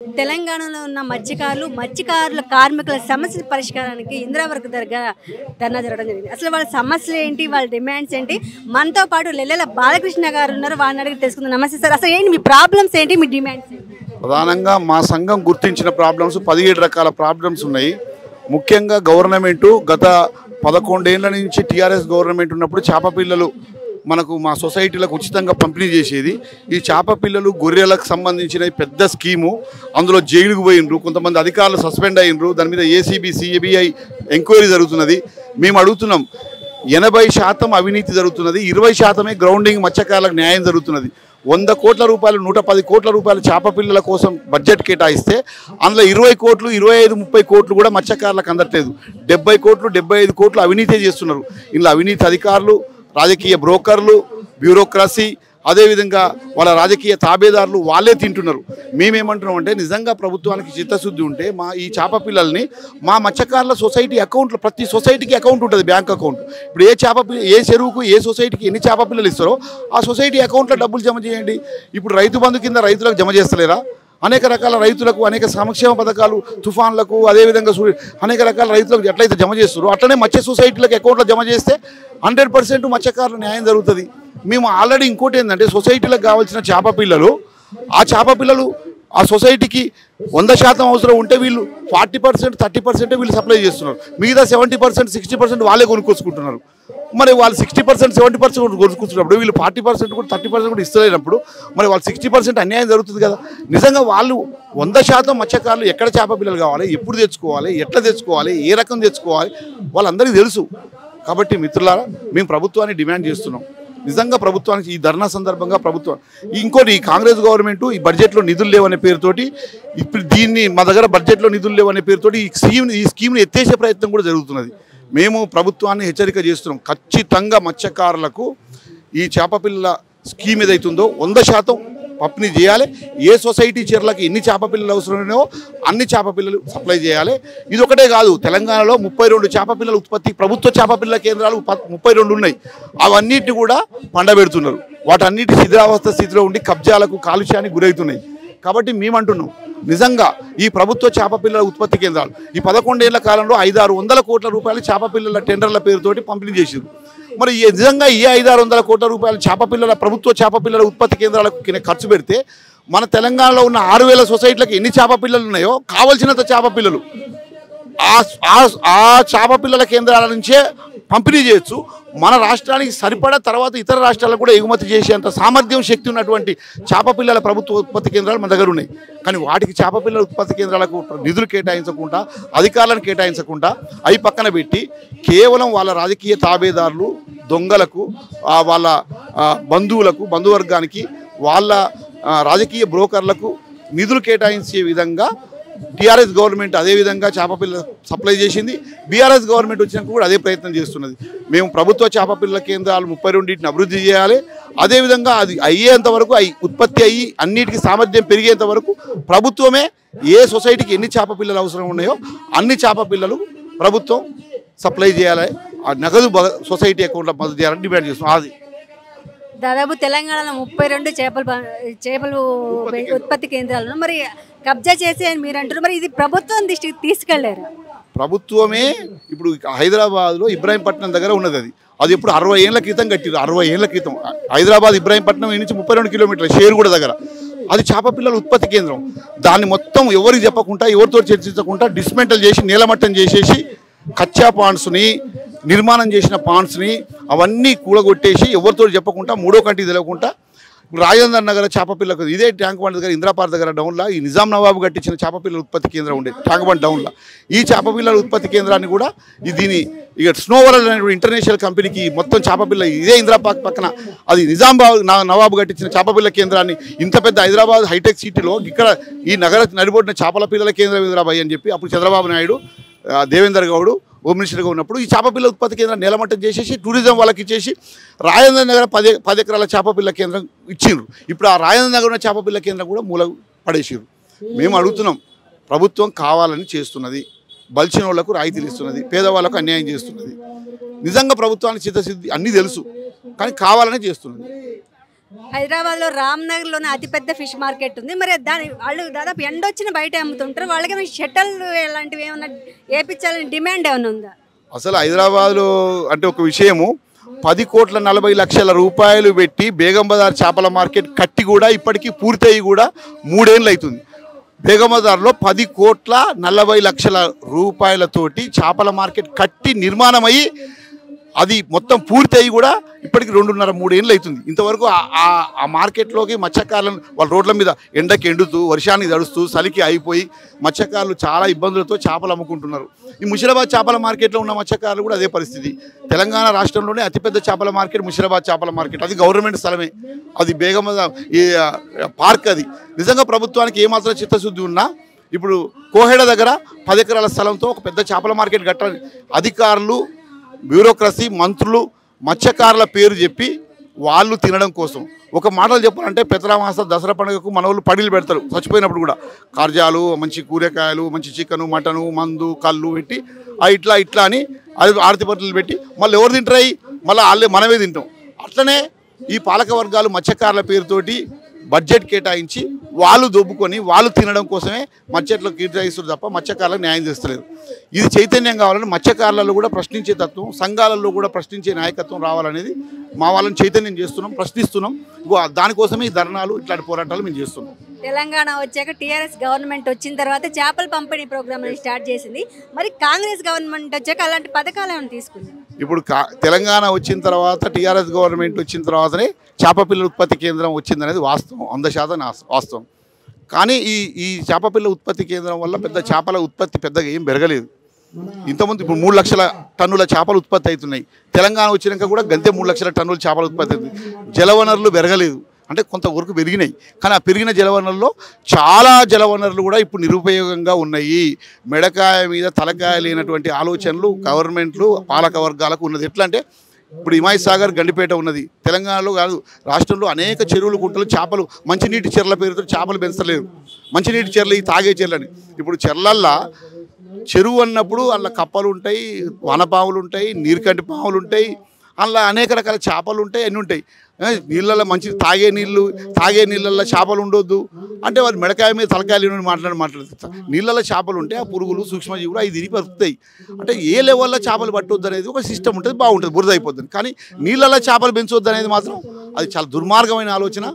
తెలంగాణలో ఉన్న మత్స్యకారుల కార్మికుల సమస్యల పరిష్కారానికి ఇందిరావర్క్ దగ్గర ధర్నా జరగడం జరిగింది. అసలు వాళ్ళ సమస్యలు ఏంటి, వాళ్ళ డిమాండ్స్ ఏంటి, మనతో పాటు లెల్లెల బాలకృష్ణ గారు ఉన్నారు, వాళ్ళని అడిగి తెలుసుకుందాం. నమస్తే సార్, అసలు ఏంటి మీ ప్రాబ్లమ్స్ ఏంటి, మీ డిమాండ్స్ ఏంటి? ప్రధానంగా మా సంఘం గుర్తించిన ప్రాబ్లమ్స్ 17 రకాల ప్రాబ్లమ్స్ ఉన్నాయి. ముఖ్యంగా గవర్నమెంటు గత 11 ఏళ్ల నుంచి టీఆర్ఎస్ గవర్నమెంట్ ఉన్నప్పుడు చేప పిల్లలు మనకు మా సొసైటీలకు ఉచితంగా పంపిణీ చేసేది. ఈ చేప పిల్లలు గొర్రెలకు సంబంధించిన పెద్ద స్కీము. అందులో జైలుకు పోయినరు, కొంతమంది అధికారులు సస్పెండ్ అయినరు. దాని మీద ఏసీబీ సిబిఐ ఎంక్వైరీ జరుగుతున్నది. మేము అడుగుతున్నాం, 80% అవినీతి జరుగుతున్నది, 20% గ్రౌండింగ్ మత్స్యకారులకు న్యాయం జరుగుతున్నది. 100 కోట్ల రూపాయలు 110 కోట్ల రూపాయలు చేప పిల్లల కోసం బడ్జెట్ కేటాయిస్తే అందులో 20 కోట్లు 25-30 కోట్లు కూడా మత్స్యకారులకు అందట్లేదు. 70 కోట్లు 75 కోట్లు అవినీతి చేస్తున్నారు. ఇందులో అవినీతి అధికారులు, రాజకీయ బ్రోకర్లు, బ్యూరోక్రసీ, అదేవిధంగా వాళ్ళ రాజకీయ తాబేదారులు వాళ్ళే తింటున్నారు. మేమేమంటున్నాం అంటే, నిజంగా ప్రభుత్వానికి చిత్తశుద్ధి ఉంటే మా ఈ చేప పిల్లల్ని మా మత్స్యకారుల సొసైటీ అకౌంట్లో, ప్రతి సొసైటీకి అకౌంట్ ఉంటుంది, బ్యాంక్ అకౌంట్. ఇప్పుడు ఏ చెరువుకు ఏ సొసైటీకి ఎన్ని చేప పిల్లలు ఇస్తారో ఆ సొసైటీ అకౌంట్లో డబ్బులు జమ చేయండి. ఇప్పుడు రైతు బంధు కింద రైతులకు జమ చేస్తలేరా? అనేక రకాల రైతులకు అనేక సంక్షేమ పథకాలు, తుఫాన్లకు, అదేవిధంగా అనేక రకాల రైతులకు ఎట్లయితే జమ చేస్తారో అట్లనే మత్స్య సొసైటీలకు అకౌంట్లో జమ చేస్తే 100% మత్స్యకారులు న్యాయం జరుగుతుంది. మేము ఆల్రెడీ ఇంకోటి ఏంటంటే, సొసైటీలకు కావాల్సిన చేప పిల్లలు, ఆ చేప పిల్లలు ఆ సొసైటీకి 100% అవసరం ఉంటే వీళ్ళు 40% 30% వీళ్ళు సప్లై చేస్తున్నారు. మిగతా 70% 60% వాళ్ళే కొనుక్కొచ్చుకుంటున్నారు. మరి వాళ్ళు 60% 70% కొనుక్కుంటున్నప్పుడు వీళ్ళు 40% కూడా 30% కూడా ఇస్తలేనప్పుడు మరి వాళ్ళు 60% అన్యాయం జరుగుతుంది కదా. నిజంగా వాళ్ళు 100% మత్స్యకారులు ఎక్కడ చేప పిల్లలు కావాలి, ఎప్పుడు తెచ్చుకోవాలి, ఎట్లా తెచ్చుకోవాలి, ఏ రకం తెచ్చుకోవాలి వాళ్ళందరికీ తెలుసు. కాబట్టి మిత్రులారా, మేము ప్రభుత్వాన్ని డిమాండ్ చేస్తున్నాం. నిజంగా ప్రభుత్వానికి ఈ ధర్నా సందర్భంగా ప్రభుత్వం ఇంకోటి, ఈ కాంగ్రెస్ గవర్నమెంట్ ఈ బడ్జెట్లో నిధులు లేవనే పేరుతోటి ఇప్పుడు దీన్ని మా దగ్గర బడ్జెట్లో నిధులు లేవనే పేరుతోటి ఈ స్కీమ్ని ఎత్తేసే ప్రయత్నం కూడా జరుగుతున్నది. మేము ప్రభుత్వాన్ని హెచ్చరిక చేస్తున్నాం, ఖచ్చితంగా మత్స్యకారులకు ఈ చేప పిల్లల స్కీమ్ ఏదైతుందో 100% పంపిణీ చేయాలి. ఏ సొసైటీ చీరలకు ఎన్ని చేప పిల్లలు అవసరమైనో అన్ని చేప పిల్లలు సప్లై చేయాలి. ఇది ఒకటే కాదు, తెలంగాణలో 32 చేప పిల్లల ఉత్పత్తి ప్రభుత్వ చేప పిల్లల కేంద్రాలు 32 ఉన్నాయి. అవన్నిటిని కూడా పండబెడుతున్నారు. వాటన్నిటి శిథిలావస్థ స్థితిలో ఉండి కబ్జాలకు, కాలుష్యానికి గురవుతున్నాయి. కాబట్టి మేమంటున్నాం, నిజంగా ఈ ప్రభుత్వ చేప పిల్లల ఉత్పత్తి కేంద్రాలు ఈ 11 ఏళ్ల కాలంలో 500-600 కోట్ల రూపాయలు చేప పిల్లల టెండర్ల పేరుతోటి పంపిణీ చేశారు. మరి నిజంగా ఈ 500-600 కోట్ల రూపాయలు చేప పిల్లల ప్రభుత్వ చేప పిల్లల ఉత్పత్తి కేంద్రాలకు ఖర్చు పెడితే మన తెలంగాణలో ఉన్న 6000 సొసైటీలకు ఎన్ని చేప పిల్లలు ఉన్నాయో కావలసినంత చేప పిల్లలు ఆ చేప పిల్లల కేంద్రాల నుంచే పంపిణీ చేయొచ్చు. మన రాష్ట్రానికి సరిపడా తర్వాత ఇతర రాష్ట్రాలకు కూడా ఎగుమతి చేసేంత సామర్థ్యం, శక్తి ఉన్నటువంటి చేప పిల్లల ప్రభుత్వ ఉత్పత్తి కేంద్రాలు మన దగ్గర ఉన్నాయి. కానీ వాటికి చేప పిల్లల ఉత్పత్తి కేంద్రాలకు నిధులు కేటాయించకుండా, అధికారులను కేటాయించకుండా అవి పక్కన పెట్టి కేవలం వాళ్ళ రాజకీయ తాబేదారులు, దొంగలకు, వాళ్ళ బంధువులకు, బంధువర్గానికి, వాళ్ళ రాజకీయ బ్రోకర్లకు నిధులు కేటాయించే విధంగా టీఆర్ఎస్ గవర్నమెంట్ అదేవిధంగా చేప పిల్లలు సప్లై చేసింది. బీఆర్ఎస్ గవర్నమెంట్ వచ్చినాక కూడా అదే ప్రయత్నం చేస్తున్నది. మేము ప్రభుత్వ చేప పిల్లల కేంద్రాలు 32ని అభివృద్ధి చేయాలి. అదేవిధంగా అది అయ్యేంత వరకు, ఉత్పత్తి అయ్యి అన్నిటికీ సామర్థ్యం పెరిగేంత వరకు ప్రభుత్వమే ఏ సొసైటీకి ఎన్ని చేప పిల్లలు అవసరం ఉన్నాయో అన్ని చేప పిల్లలు ప్రభుత్వం సప్లై చేయాలి. ఆ నగదు సొసైటీ అకౌంట్లో మద్దతు చేయాలని డిమాండ్ చేస్తున్నాం. అది దాదాపు తెలంగాణలో 32 చేపలు ఉత్పత్తి కేంద్రాలను మరి కబ్జా చేసే అని మీరు అంటారు. మరి ఇది ప్రభుత్వం దృష్టికి తీసుకెళ్లారు? ప్రభుత్వమే. ఇప్పుడు హైదరాబాద్లో ఇబ్రాహీంపట్నం దగ్గర ఉన్నది. అది ఇప్పుడు 60 ఏళ్ల క్రితం కట్టిరు. 60 ఏళ్ల క్రితం హైదరాబాద్ ఇబ్రాహీంపట్నం నుంచి 32 కిలోమీటర్ల షేర్గూడ దగ్గర అది చేప పిల్లల ఉత్పత్తి కేంద్రం. దాన్ని మొత్తం ఎవరికి చెప్పకుండా, ఎవరితో చర్చించకుండా డిస్మెంటల్ చేసి నేలమట్టం చేసేసి కచ్చా పాండ్స్ని, నిర్మాణం చేసిన పాండ్స్ని అవన్నీ కూడగొట్టేసి ఎవరితో చెప్పకుండా, మూడో కంటికి తెలియకుండా రాజేంద్ర నగర్ చేప పిల్లకు ఇదే ట్యాంక్ బండ్ దగ్గర, ఇంద్రాపార్ దగ్గర డౌన్లో ఈ నిజాం నవాబు కట్టించిన చేప పిల్లల ఉత్పత్తి కేంద్రం ఉండే ట్యాంక్ బండ్ డౌన్లో ఈ చేప పిల్లల ఉత్పత్తి కేంద్రాన్ని కూడా దీని ఇక స్నో వరల్డ్ అనే ఇంటర్నేషనల్ కంపెనీకి మొత్తం చేప పిల్ల ఇదే ఇంద్రాపార్ పక్కన అది నిజాం నవాబు కట్టించిన చేప పిల్ల కేంద్రాన్ని ఇంత పెద్ద హైదరాబాద్ హైటెక్ సిటీలో ఇక్కడ ఈ నగర నడిబొడిన చేపల పిల్లల కేంద్రం ఇంద్రాబాయ్ అని చెప్పి అప్పుడు చంద్రబాబు నాయుడు, దేవేందర్ గౌడ్ హోమ్ మినిస్టర్గా ఉన్నప్పుడు ఈ చేప పిల్ల ఉత్పత్తి కేంద్రం నేలమట్టం చేసేసి టూరిజం వాళ్ళకి ఇచ్చేసి రాజేంద్ర నగర్ 10 ఎకరాల చేప పిల్ల కేంద్రం ఇచ్చిండ్రు. ఇప్పుడు ఆ రాజేంద్ర నగర్ ఉన్న చేప పిల్ల కేంద్రం కూడా మూల పడేసారు. మేము అడుగుతున్నాం, ప్రభుత్వం కావాలని చేస్తున్నది, బలిసిన వాళ్లకు రాయితీలు ఇస్తున్నది, పేదవాళ్ళకు అన్యాయం చేస్తున్నది. నిజంగా ప్రభుత్వానికి చిత్తశుద్ధి అన్నీ తెలుసు, కానీ కావాలనే చేస్తున్నది. హైదరాబాద్లో రామ్నగర్లోనే అతిపెద్ద ఫిష్ మార్కెట్ ఉంది. మరి వాళ్ళు దాదాపు ఎండొచ్చిన బయట అమ్ముతుంటారు. వాళ్ళకి షట్టల్ ఇలాంటివి ఏమైనా వేయించాలని డిమాండ్ ఏమైనా ఉందా? అసలు హైదరాబాద్లో అంటే ఒక విషయము 10,40,00,000 రూపాయలు పెట్టి బేగం బజార్ చేపల మార్కెట్ కట్టి కూడా ఇప్పటికీ పూర్తయి కూడా 3 ఏళ్ళు అవుతుంది. బేగం బజార్లో 10,40,00,000 రూపాయలతోటి చేపల మార్కెట్ కట్టి నిర్మాణమయ్యి అది మొత్తం పూర్తి అయ్యి కూడా ఇప్పటికి 2.5-3 ఏళ్ళు అవుతుంది. ఇంతవరకు ఆ మార్కెట్లోకి మత్స్యకారులను వాళ్ళ రోడ్ల మీద ఎండకి ఎండుతూ వర్షానికి తడుస్తూ చలికి అయిపోయి మత్స్యకారులు చాలా ఇబ్బందులతో చేపలు అమ్ముకుంటున్నారు. ఈ ముషిరాబాద్ చేపల మార్కెట్లో ఉన్న మత్స్యకారులు కూడా అదే పరిస్థితి. తెలంగాణ రాష్ట్రంలోనే అతిపెద్ద చేపల మార్కెట్ ముషిరాబాద్ చేపల మార్కెట్. అది గవర్నమెంట్ స్థలమే, అది బేగం ఈ పార్క్. అది నిజంగా ప్రభుత్వానికి ఏమాత్రం చిత్తశుద్ధి ఉన్నా ఇప్పుడు కోహెడ దగ్గర 10 ఎకరాల స్థలంతో ఒక పెద్ద చేపల మార్కెట్ కట్టాలి. అధికారులు, బ్యూరోక్రసీ, మంత్రులు మత్స్యకారుల పేరు చెప్పి వాళ్ళు తినడం కోసం ఒక మాటలు చెప్పాలంటే పెత్తరామాస దసరా పండుగకు మన వాళ్ళు పడిలు పెడతారు. చచ్చిపోయినప్పుడు కూడా కార్జాలు, మంచి కూరగాయలు, మంచి చికెను, మటను, మందు, కళ్ళు పెట్టి ఇట్లా అని అది ఆరతి పట్టులు పెట్టి మళ్ళీ ఎవరు తింటాయి, మళ్ళీ వాళ్ళే మనమే తింటాం. అట్లనే ఈ పాలక వర్గాలు మత్స్యకారుల పేరుతోటి బడ్జెట్ కేటాయించి వాళ్ళు దొబ్బుకొని వాళ్ళు తినడం కోసమే మత్స్యకారులకు కేటాయిస్తారు తప్ప మత్స్యకారులకు న్యాయం చేస్తలేదు. ఇది చైతన్యం కావాలని మత్స్యకారులలో కూడా ప్రశ్నించే తత్వం, సంఘాలలో కూడా ప్రశ్నించే నాయకత్వం రావాలనేది మా వాళ్ళని చైతన్యం చేస్తున్నాం, ప్రశ్నిస్తున్నాం. దానికోసమే ఈ ధర్నాలు, ఇట్లాంటి పోరాటాలు మేము చేస్తున్నాం. తెలంగాణ వచ్చాక టీఆర్ఎస్ గవర్నమెంట్ వచ్చిన తర్వాత చేపల పంపిణీ ప్రోగ్రామ్ స్టార్ట్ చేసింది. మరి కాంగ్రెస్ గవర్నమెంట్ వచ్చాక అలాంటి పథకాలు ఏమైనా తీసుకుంది? ఇప్పుడు తెలంగాణ వచ్చిన తర్వాత టీఆర్ఎస్ గవర్నమెంట్ వచ్చిన తర్వాతనే చేప పిల్లల ఉత్పత్తి కేంద్రం వచ్చిందనేది వాస్తవం, 100% వాస్తవం. కానీ ఈ చేప పిల్ల ఉత్పత్తి కేంద్రం వల్ల పెద్ద చేపల ఉత్పత్తి పెద్దగా ఏం పెరగలేదు. ఇంతకుముందు ఇప్పుడు 3 లక్షల టన్నుల చేపలు ఉత్పత్తి అవుతున్నాయి. తెలంగాణ వచ్చినాక కూడా గంతే 3 లక్షల టన్నుల చేపల ఉత్పత్తి అవుతుంది. జలవనరులు పెరగలేదు, అంటే కొంతవరకు పెరిగినాయి. కానీ ఆ పెరిగిన జలవనరుల్లో చాలా జలవనరులు కూడా ఇప్పుడు నిరుపయోగంగా ఉన్నాయి. మెడకాయ మీద తలకాయ లేనటువంటి ఆలోచనలు గవర్నమెంట్లు, పాలక వర్గాలకు ఉన్నది. ఎట్లా అంటే ఇప్పుడు హిమాయత్ సాగర్, గండిపేట ఉన్నది. తెలంగాణలో కాదు, రాష్ట్రంలో అనేక చెరువులు, గుంటలు, చేపలు, మంచినీటి చెర్ల పేరుతో చేపలు పెంచలేరు. మంచినీటి చెర్లు, ఈ తాగే చెర్లని. ఇప్పుడు చెర్లల్లో చెరువు అన్నప్పుడు అందులో కప్పలు ఉంటాయి, వనపాములు ఉంటాయి, నీరుకంటి పాములు ఉంటాయి, అందులో అనేక రకాల చేపలు ఉంటాయి, అన్నీ ఉంటాయి. నీళ్ళల్లో మంచి తాగే నీళ్ళల్లో చేపలు ఉండొద్దు అంటే వారు మెడకాయ మీద తలకాయలు మాట్లాడుతారు. నీళ్ళల్లో చేపలు ఉంటే ఆ పురుగులు, సూక్ష్మజీవులు అవి తిరిగి బతుకుతాయి. అంటే ఏ లెవెల్లో చేపలు పట్టొద్దు అనేది ఒక సిస్టమ్ ఉంటుంది, బాగుంటుంది, బురద అయిపోతుంది. కానీ నీళ్ళల్లో చేపలు పెంచొద్దు అనేది మాత్రం అది చాలా దుర్మార్గమైన ఆలోచన.